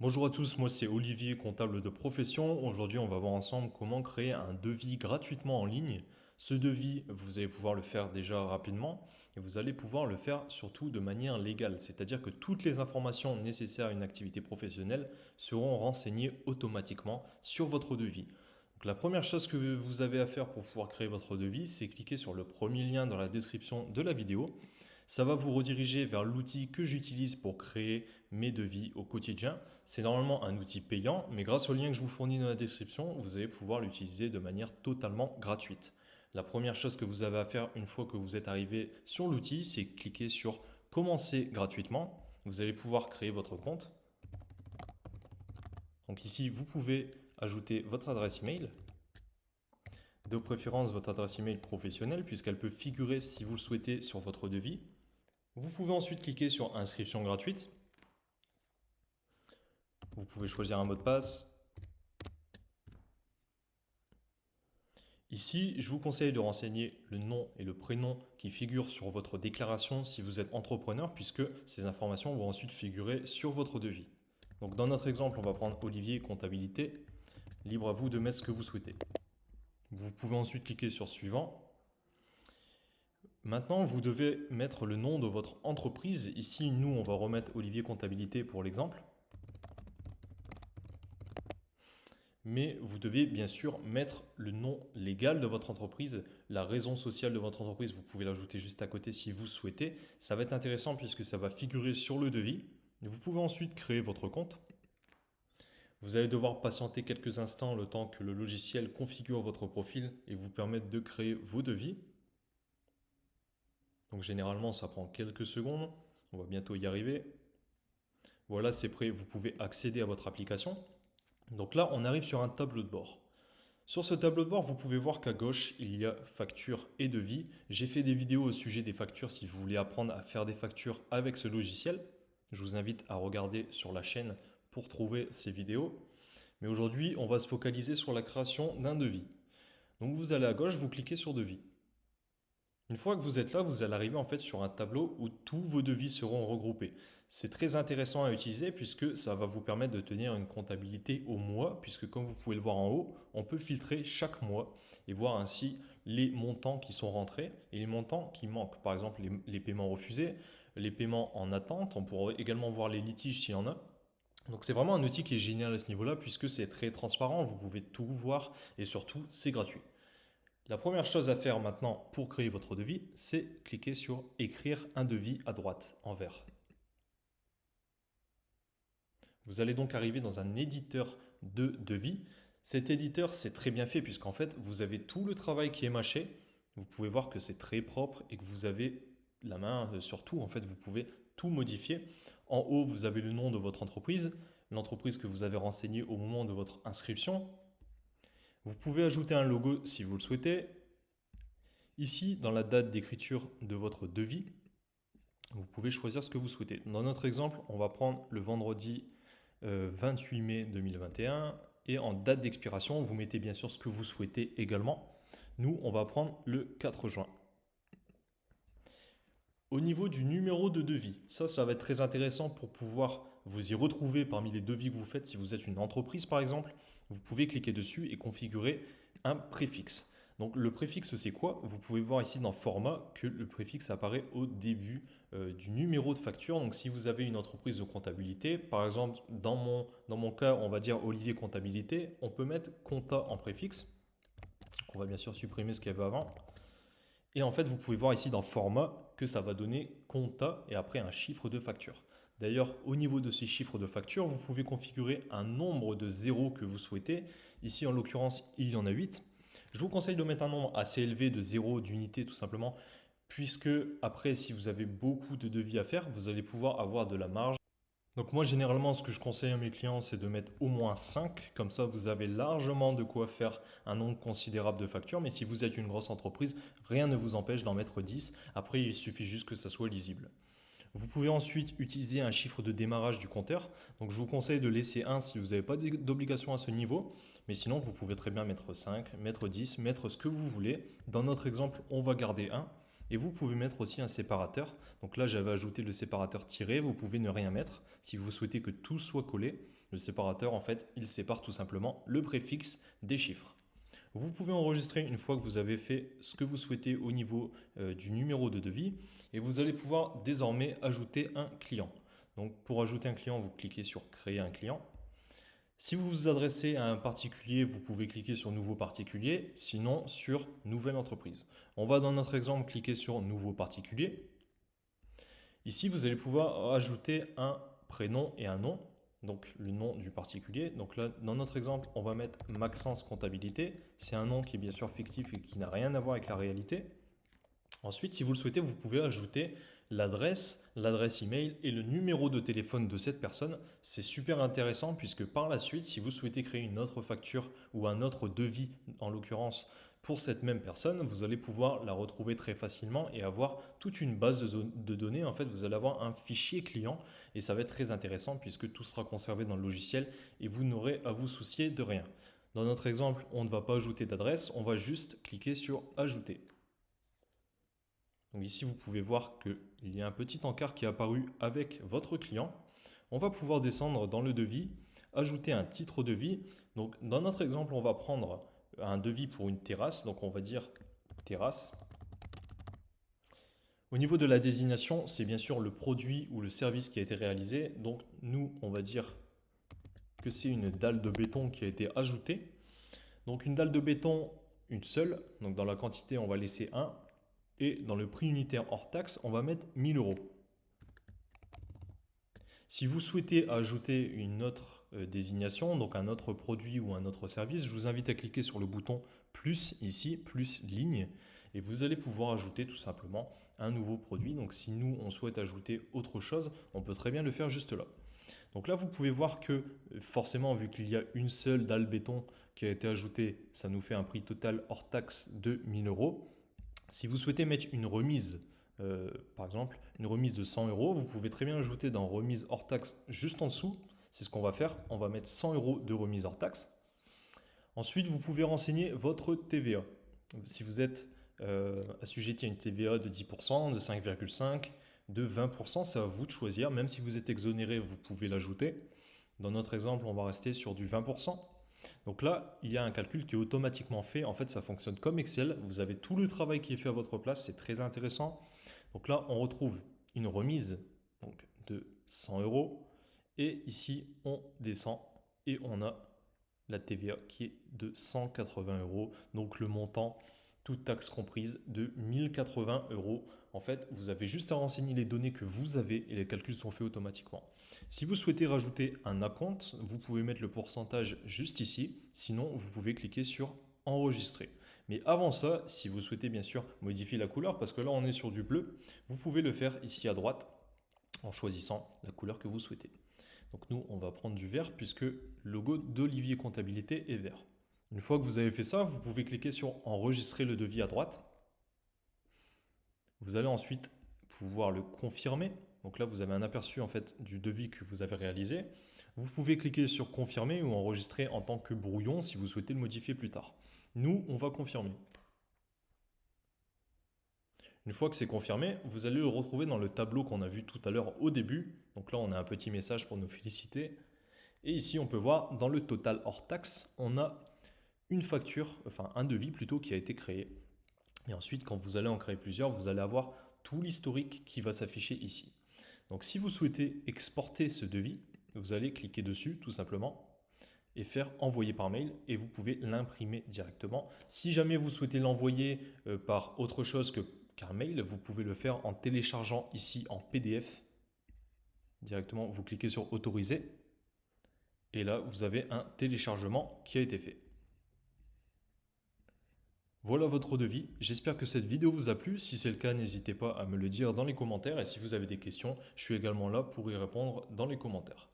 Bonjour à tous, moi c'est Olivier, comptable de profession. Aujourd'hui, on va voir ensemble comment créer un devis gratuitement en ligne. Ce devis, vous allez pouvoir le faire déjà rapidement et vous allez pouvoir le faire surtout de manière légale, c'est-à-dire que toutes les informations nécessaires à une activité professionnelle seront renseignées automatiquement sur votre devis. Donc, la première chose que vous avez à faire pour pouvoir créer votre devis, c'est cliquer sur le premier lien dans la description de la vidéo. Ça va vous rediriger vers l'outil que j'utilise pour créer mes devis au quotidien. C'est normalement un outil payant, mais grâce au lien que je vous fournis dans la description, vous allez pouvoir l'utiliser de manière totalement gratuite. La première chose que vous avez à faire une fois que vous êtes arrivé sur l'outil, c'est cliquer sur Commencer gratuitement. Vous allez pouvoir créer votre compte. Donc ici, vous pouvez ajouter votre adresse email, de préférence votre adresse email professionnelle, puisqu'elle peut figurer si vous le souhaitez sur votre devis. Vous pouvez ensuite cliquer sur Inscription gratuite. Vous pouvez choisir un mot de passe. Ici, je vous conseille de renseigner le nom et le prénom qui figurent sur votre déclaration si vous êtes entrepreneur, puisque ces informations vont ensuite figurer sur votre devis. Donc dans notre exemple, on va prendre Olivier Comptabilité. Libre à vous de mettre ce que vous souhaitez. Vous pouvez ensuite cliquer sur Suivant. Maintenant, vous devez mettre le nom de votre entreprise. Ici, nous, on va remettre Olivier Comptabilité pour l'exemple. Mais vous devez bien sûr mettre le nom légal de votre entreprise, la raison sociale de votre entreprise, vous pouvez l'ajouter juste à côté si vous souhaitez. Ça va être intéressant puisque ça va figurer sur le devis. Vous pouvez ensuite créer votre compte. Vous allez devoir patienter quelques instants le temps que le logiciel configure votre profil et vous permette de créer vos devis. Donc généralement ça prend quelques secondes, on va bientôt y arriver. Voilà, c'est prêt, vous pouvez accéder à votre application. Donc là, on arrive sur un tableau de bord. Sur ce tableau de bord, vous pouvez voir qu'à gauche, il y a factures et devis. J'ai fait des vidéos au sujet des factures si vous voulez apprendre à faire des factures avec ce logiciel. Je vous invite à regarder sur la chaîne pour trouver ces vidéos. Mais aujourd'hui, on va se focaliser sur la création d'un devis. Donc vous allez à gauche, vous cliquez sur devis. Une fois que vous êtes là, vous allez arriver en fait sur un tableau où tous vos devis seront regroupés. C'est très intéressant à utiliser puisque ça va vous permettre de tenir une comptabilité au mois, puisque comme vous pouvez le voir en haut, on peut filtrer chaque mois et voir ainsi les montants qui sont rentrés et les montants qui manquent. Par exemple, les paiements refusés, les paiements en attente, on pourra également voir les litiges s'il y en a. Donc c'est vraiment un outil qui est génial à ce niveau-là puisque c'est très transparent, vous pouvez tout voir et surtout c'est gratuit. La première chose à faire maintenant pour créer votre devis, c'est cliquer sur Écrire un devis à droite en vert. Vous allez donc arriver dans un éditeur de devis. Cet éditeur, c'est très bien fait puisqu'en fait, vous avez tout le travail qui est mâché. Vous pouvez voir que c'est très propre et que vous avez la main sur tout. En fait, vous pouvez tout modifier. En haut, vous avez le nom de votre entreprise, l'entreprise que vous avez renseignée au moment de votre inscription. Vous pouvez ajouter un logo si vous le souhaitez. Ici, dans la date d'écriture de votre devis, vous pouvez choisir ce que vous souhaitez. Dans notre exemple, on va prendre le vendredi 28 mai 2021 et en date d'expiration, vous mettez bien sûr ce que vous souhaitez également. Nous, on va prendre le 4 juin. Au niveau du numéro de devis, ça va être très intéressant pour pouvoir vous y retrouver parmi les devis que vous faites. Si vous êtes une entreprise par exemple, vous pouvez cliquer dessus et configurer un préfixe. Donc le préfixe, c'est quoi? Vous pouvez voir ici dans Format que le préfixe apparaît au début du numéro de facture. Donc si vous avez une entreprise de comptabilité, par exemple dans mon cas, on va dire Olivier Comptabilité, on peut mettre Compta en préfixe. Donc, on va bien sûr supprimer ce qu'il y avait avant. Et en fait, vous pouvez voir ici dans Format que ça va donner Compta et après un chiffre de facture. D'ailleurs, au niveau de ces chiffres de facture, vous pouvez configurer un nombre de zéros que vous souhaitez. Ici, en l'occurrence, il y en a 8. Je vous conseille de mettre un nombre assez élevé de zéros, d'unités tout simplement, puisque après, si vous avez beaucoup de devis à faire, vous allez pouvoir avoir de la marge. Donc moi, généralement, ce que je conseille à mes clients, c'est de mettre au moins 5. Comme ça, vous avez largement de quoi faire un nombre considérable de factures. Mais si vous êtes une grosse entreprise, rien ne vous empêche d'en mettre 10. Après, il suffit juste que ça soit lisible. Vous pouvez ensuite utiliser un chiffre de démarrage du compteur. Donc je vous conseille de laisser 1 si vous n'avez pas d'obligation à ce niveau. Mais sinon, vous pouvez très bien mettre 5, mettre 10, mettre ce que vous voulez. Dans notre exemple, on va garder 1. Et vous pouvez mettre aussi un séparateur. Donc là, j'avais ajouté le séparateur tiré. Vous pouvez ne rien mettre. Si vous souhaitez que tout soit collé, le séparateur, en fait, il sépare tout simplement le préfixe des chiffres. Vous pouvez enregistrer une fois que vous avez fait ce que vous souhaitez au niveau du numéro de devis et vous allez pouvoir désormais ajouter un client. Donc pour ajouter un client, vous cliquez sur créer un client. Si vous vous adressez à un particulier, vous pouvez cliquer sur nouveau particulier, sinon sur nouvelle entreprise. On va dans notre exemple cliquer sur nouveau particulier. Ici, vous allez pouvoir ajouter un prénom et un nom, donc le nom du particulier. Donc là, dans notre exemple, on va mettre Maxence Comptabilité. C'est un nom qui est bien sûr fictif et qui n'a rien à voir avec la réalité. Ensuite, si vous le souhaitez, vous pouvez ajouter l'adresse email et le numéro de téléphone de cette personne. C'est super intéressant puisque par la suite, si vous souhaitez créer une autre facture ou un autre devis, en l'occurrence pour cette même personne, vous allez pouvoir la retrouver très facilement et avoir toute une base de données. En fait, vous allez avoir un fichier client et ça va être très intéressant puisque tout sera conservé dans le logiciel et vous n'aurez à vous soucier de rien. Dans notre exemple, on ne va pas ajouter d'adresse, on va juste cliquer sur ajouter. Donc ici, vous pouvez voir qu'il y a un petit encart qui est apparu avec votre client. On va pouvoir descendre dans le devis, ajouter un titre devis. Donc dans notre exemple, on va prendre un devis pour une terrasse. Donc on va dire terrasse. Au niveau de la désignation, c'est bien sûr le produit ou le service qui a été réalisé. Donc nous, on va dire que c'est une dalle de béton qui a été ajoutée. Donc une dalle de béton, une seule. Donc dans la quantité, on va laisser 1. Et dans le prix unitaire hors taxe, on va mettre 1000 euros. Si vous souhaitez ajouter une autre désignation, donc un autre produit ou un autre service, je vous invite à cliquer sur le bouton plus ici, plus ligne, et vous allez pouvoir ajouter tout simplement un nouveau produit. Donc si nous, on souhaite ajouter autre chose, on peut très bien le faire juste là. Donc là, vous pouvez voir que forcément, vu qu'il y a une seule dalle béton qui a été ajoutée, ça nous fait un prix total hors taxe de 1000 euros. Si vous souhaitez mettre une remise, par exemple, une remise de 100 euros, vous pouvez très bien ajouter dans remise hors taxe juste en dessous. C'est ce qu'on va faire. On va mettre 100 euros de remise hors taxe. Ensuite, vous pouvez renseigner votre TVA. Si vous êtes assujetti à une TVA de 10%, de 5,5%, de 20%, c'est à vous de choisir. Même si vous êtes exonéré, vous pouvez l'ajouter. Dans notre exemple, on va rester sur du 20%. Donc là, il y a un calcul qui est automatiquement fait. En fait, ça fonctionne comme Excel. Vous avez tout le travail qui est fait à votre place. C'est très intéressant. Donc là, on retrouve une remise donc, de 100 euros. Et ici, on descend et on a la TVA qui est de 180 euros. Donc le montant, toute taxe comprise, de 1080 euros. En fait, vous avez juste à renseigner les données que vous avez et les calculs sont faits automatiquement. Si vous souhaitez rajouter un acompte, vous pouvez mettre le pourcentage juste ici. Sinon, vous pouvez cliquer sur enregistrer. Mais avant ça, si vous souhaitez bien sûr modifier la couleur, parce que là on est sur du bleu, vous pouvez le faire ici à droite en choisissant la couleur que vous souhaitez. Donc nous, on va prendre du vert puisque le logo d'Olivier Comptabilité est vert. Une fois que vous avez fait ça, vous pouvez cliquer sur enregistrer le devis à droite. Vous allez ensuite pouvoir le confirmer. Donc là, vous avez un aperçu en fait du devis que vous avez réalisé. Vous pouvez cliquer sur confirmer ou enregistrer en tant que brouillon si vous souhaitez le modifier plus tard. Nous, on va confirmer. Une fois que c'est confirmé, vous allez le retrouver dans le tableau qu'on a vu tout à l'heure au début. Donc là, on a un petit message pour nous féliciter. Et ici, on peut voir dans le total hors taxe, on a une facture, enfin un devis plutôt qui a été créé. Et ensuite, quand vous allez en créer plusieurs, vous allez avoir tout l'historique qui va s'afficher ici. Donc si vous souhaitez exporter ce devis, vous allez cliquer dessus tout simplement et faire envoyer par mail et vous pouvez l'imprimer directement. Si jamais vous souhaitez l'envoyer par autre chose qu'un mail, vous pouvez le faire en téléchargeant ici en PDF. Directement, vous cliquez sur autoriser et là, vous avez un téléchargement qui a été fait. Voilà votre devis. J'espère que cette vidéo vous a plu. Si c'est le cas, n'hésitez pas à me le dire dans les commentaires. Et si vous avez des questions, je suis également là pour y répondre dans les commentaires.